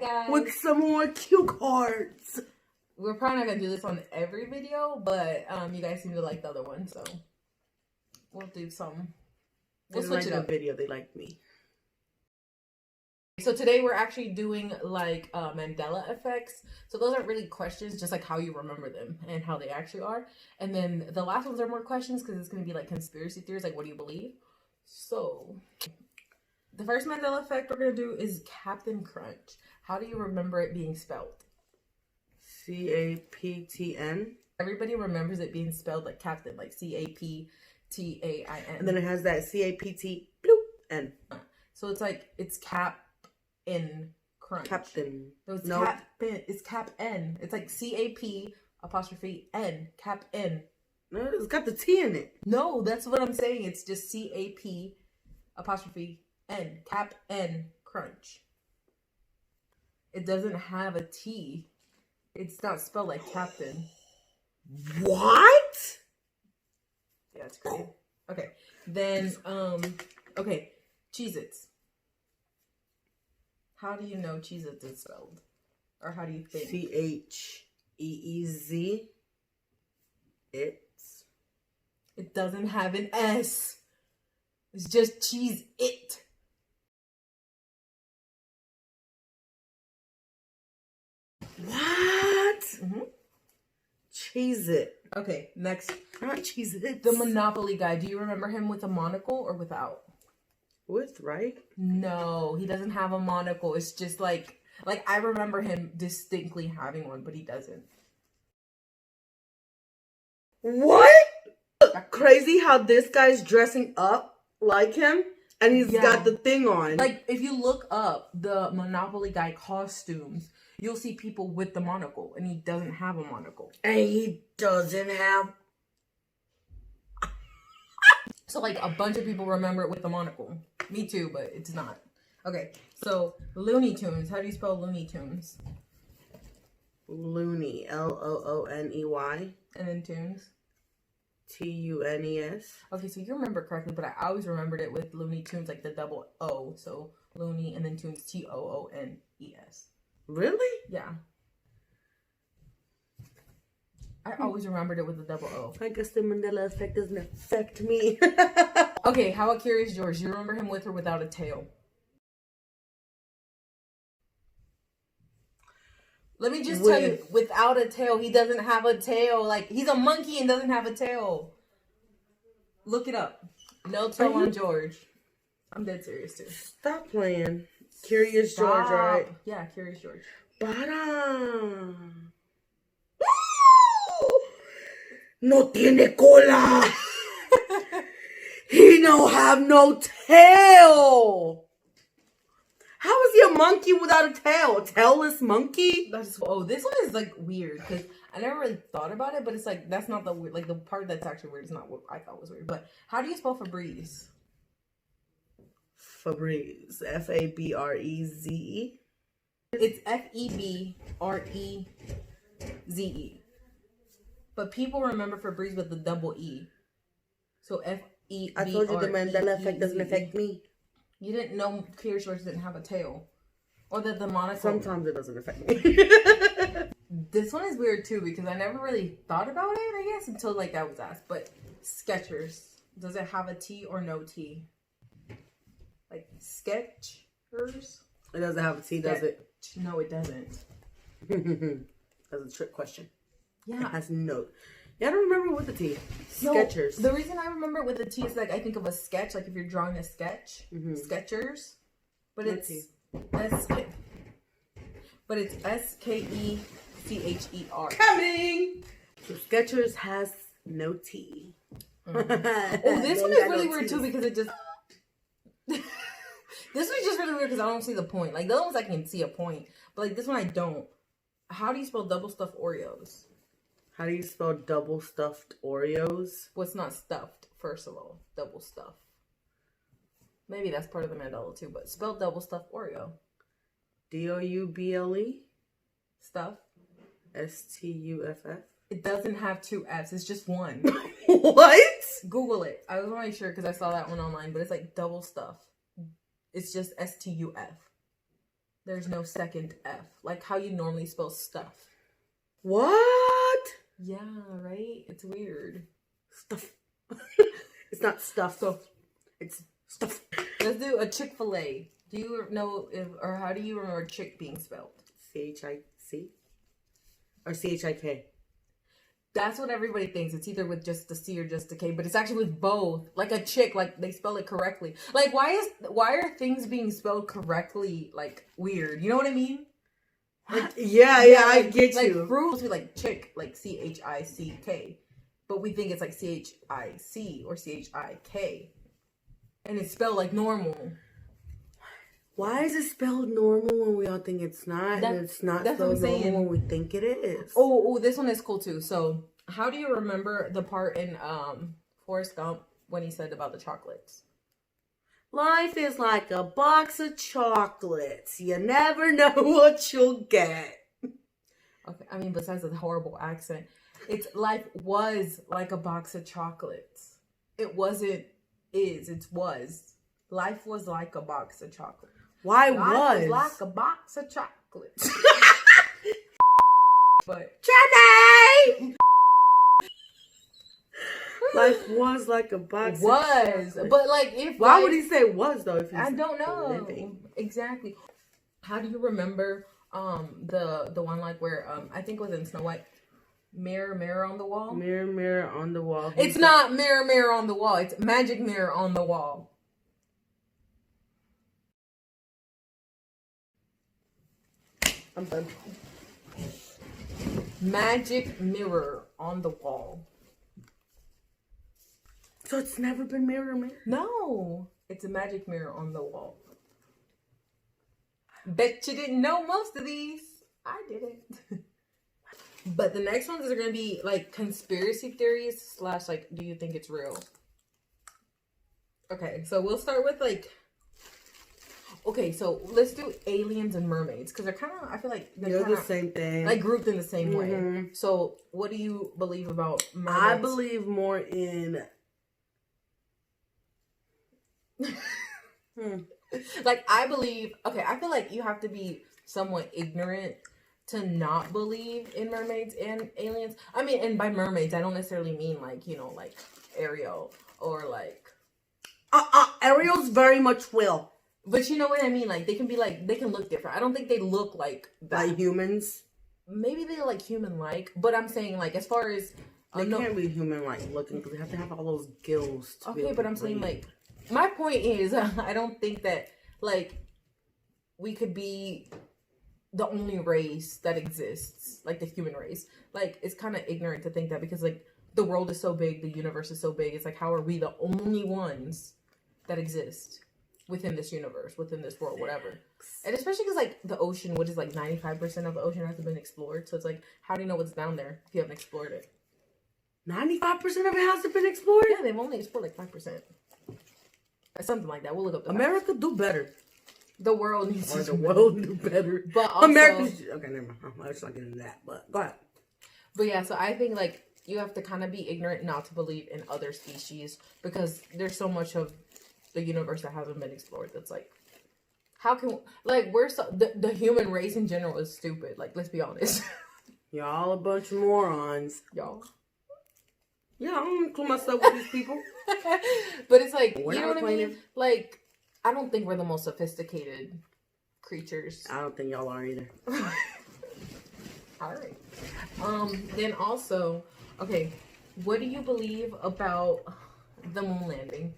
guys. With some more cue cards. We're probably not going to do this on every video, but you guys seem to like the other one, so we'll do some. We'll switch it up. The video, they like me. So today we're actually doing like Mandela effects. So those aren't really questions, just like how you remember them and how they actually are. And then the last ones are more questions because it's going to be like conspiracy theories, like what do you believe? So the first Mandela effect we're going to do is Captain Crunch. How do you remember it being spelled? C-A-P-T-N. Everybody remembers it being spelled like Captain, like C-A-P-T-A-I-N. And then it has that C-A-P-T-N. So it's like, it's Cap in Crunch. Captain. No, it's no. It's Cap N. It's like C-A-P apostrophe N. Cap N. No, it's got the T in it. No, that's what I'm saying. It's just C-A-P apostrophe N. Cap N Crunch. It doesn't have a T. It's not spelled like Captain. What? Yeah, it's crazy. Okay. Then, okay. Cheez-Its. How do you know Cheez-Its is spelled? Or how do you think? C-H-E-E-Z. It doesn't have an S. It's just Cheez-It. What? Mm-hmm. Cheez-It. Okay, next. Not Cheez-It. The Monopoly guy. Do you remember him with a monocle or without? With, right? No, he doesn't have a monocle. It's just like I remember him distinctly having one, but he doesn't. What? Crazy how this guy's dressing up like him and he's got the thing on. Like, if you look up the Monopoly guy costumes, you'll see people with the monocle, and he doesn't have a monocle. And he doesn't have... So, like, a bunch of people remember it with the monocle. Me too, but it's not. Okay, so Looney Tunes. How do you spell Looney Tunes? Looney. L-O-O-N-E-Y. And then Tunes? T-U-N-E-S. Okay, so you remember correctly, but I always remembered it with Looney Tunes, like the double O. So Looney and then Tunes, T-O-O-N-E-S. Really? Yeah. I always remembered it with the double O. I guess the Mandela effect doesn't affect me. Okay, how about Curious George? Do you remember him with or without a tail? Let me just tell you, without a tail, he doesn't have a tail. Like, he's a monkey and doesn't have a tail. Look it up. No tail on George. I'm dead serious, too. Stop playing. Curious George, right? Yeah, Curious George. Para. No tiene cola. He don't have no tail. How is he a monkey without a tail? A tailless monkey? This one is like weird because I never really thought about it, but it's like that's not the weird. Like the part that's actually weird is not what I thought was weird. But how do you spell Febreze? Febreze. F-A-B-R-E-Z-E. It's F-E-B-R-E-Z-E. But people remember Febreze with the double E. So F-E-B-R-E-Z-E. I told you the Mandela effect doesn't affect me. You didn't know Curious George didn't have a tail. Or that the monocle. Sometimes it doesn't affect me. This one is weird too because I never really thought about it, I guess, until like I was asked. But Skechers. Does it have a T or no T? Like Skechers? It doesn't have a T, does it? No, it doesn't. That's a trick question. Yeah. It has no... Yeah, I don't remember with the T. Skechers. No, the reason I remember it with the T is like I think of a sketch, like if you're drawing a sketch, Skechers, but it's S-K-E-C-H-E-R. Coming. So Skechers has no T. Oh, this one is really weird too because it just. This one's just really weird because I don't see the point. Like the other ones I can see a point, but like this one I don't. How do you spell double stuffed Oreos? How do you spell double stuffed Oreos? Well, it's not stuffed, first of all. Double stuff. Maybe that's part of the Mandela too, but spell double stuffed Oreo. D-O-U-B-L-E? Stuff. S-T-U-F-F? It doesn't have two F's. It's just one. What? Google it. I was not really sure because I saw that one online, but it's like double stuff. It's just S-T-U-F. There's no second F. Like how you normally spell stuff. What? Yeah, right? It's weird. Stuff. It's not stuff. So It's stuff. let's do a Chick-fil-A. Do you know or how do you remember chick being spelled? C-H-I-C? Or C-H-I-K? That's what everybody thinks. It's either with just the C or just the K, but it's actually with both. Like a chick, like they spell it correctly. Like why are things being spelled correctly like weird? You know what I mean? Like Yeah, I get like you. fruit would be like chick, like C-H-I-C-K. But we think it's like C-H-I-C or C-H-I-K. And it's spelled like normal. Why is it spelled normal when we all think it's not? And it's not spelled normal when we think it is. Oh, this one is cool too. So, how do you remember the part in Forrest Gump when he said about the chocolates? Life is like a box of chocolates. You never know what you'll get. Okay, I mean, besides the horrible accent, life was like a box of chocolates. It wasn't is, it was. Life was like a box of chocolates. Why Life was? like a box of chocolates. But Jenny! Life was like a box of chocolates. But like if why would he say was though? If he's I don't know living? exactly. How do you remember the one like where I think it was in Snow White? Mirror, mirror on the wall. Mirror, mirror on the wall. It's not mirror, mirror on the wall. It's magic mirror on the wall. I'm done. Magic mirror on the wall. So it's never been mirror, mirror? No, it's a magic mirror on the wall. Bet you didn't know most of these. I didn't. But the next ones are going to be like conspiracy theories / like, do you think it's real? Okay, so we'll start with like, okay, so let's do aliens and mermaids because they're kind of, I feel like they're the same thing. Like grouped in the same way. So what do you believe about mermaids? I believe more in... Like, I believe, okay, I feel like you have to be somewhat ignorant to not believe in mermaids and aliens. I mean, and by mermaids, I don't necessarily mean like, you know, like Ariel or like... Ariel's very much will. But you know what I mean? Like, they can be like, they can look different. I don't think they look like that. Like humans? Maybe they're like human-like, but I'm saying like, as far as... They can't be human-like looking because they have to have all those gills to okay, but I'm saying like, my point is, I don't think that, like, we could be the only race that exists, like the human race. Like, it's kind of ignorant to think that because, like, the world is so big, the universe is so big. It's like, how are we the only ones that exist within this universe, within this world, whatever? And especially because, like, the ocean, which is like 95% of the ocean hasn't been explored. So it's like, how do you know what's down there if you haven't explored it? 95% of it hasn't been explored? Yeah, they've only explored like 5%. Something like that. We'll look up the America facts. do better. The world needs to the world do better. But also, America. Okay, never mind. I'm just not getting into that. But go ahead. But yeah, so I think like you have to kind of be ignorant not to believe in other species because there's so much of the universe that hasn't been explored. That's like, how can like we're so the human race in general is stupid. Like, let's be honest. Y'all a bunch of morons. Y'all. Yeah, I don't include myself with these people. But it's like, We're you know not what I mean? acquainted. Like, I don't think we're the most sophisticated creatures. I don't think y'all are either. All right. Then also, okay, what do you believe about the moon landing?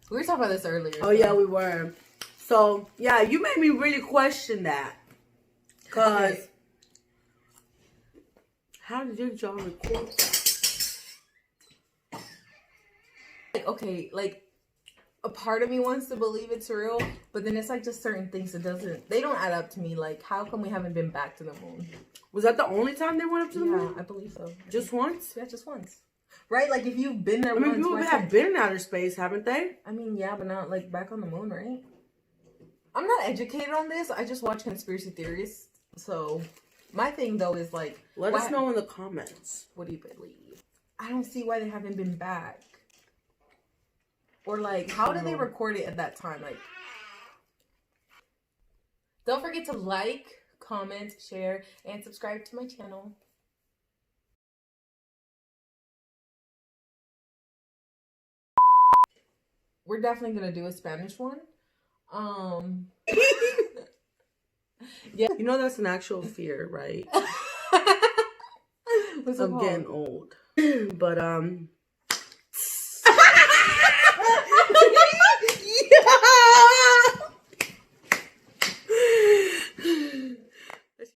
We were talking about this earlier. Oh, yeah, we were. So, yeah, you made me really question that. Because, Okay. How did y'all record that? Okay, like a part of me wants to believe it's real, but then it's like just certain things that they don't add up to me. Like, how come we haven't been back to the moon? Was that the only time they went up to the moon? Yeah, I believe so. Just once? Yeah, just once. Right? Like, if you've been there I mean, once, people have been in outer space, haven't they? I mean, yeah, but not like back on the moon, right? I'm not educated on this. I just watch conspiracy theories. So my thing though is like, Let us know in the comments. What do you believe? I don't see why they haven't been back. Or like, how did they record it at that time? Like, Don't forget to like, comment, share, and subscribe to my channel. We're definitely gonna do a Spanish one. Yeah. You know that's an actual fear, right? What's it Of called? getting old. But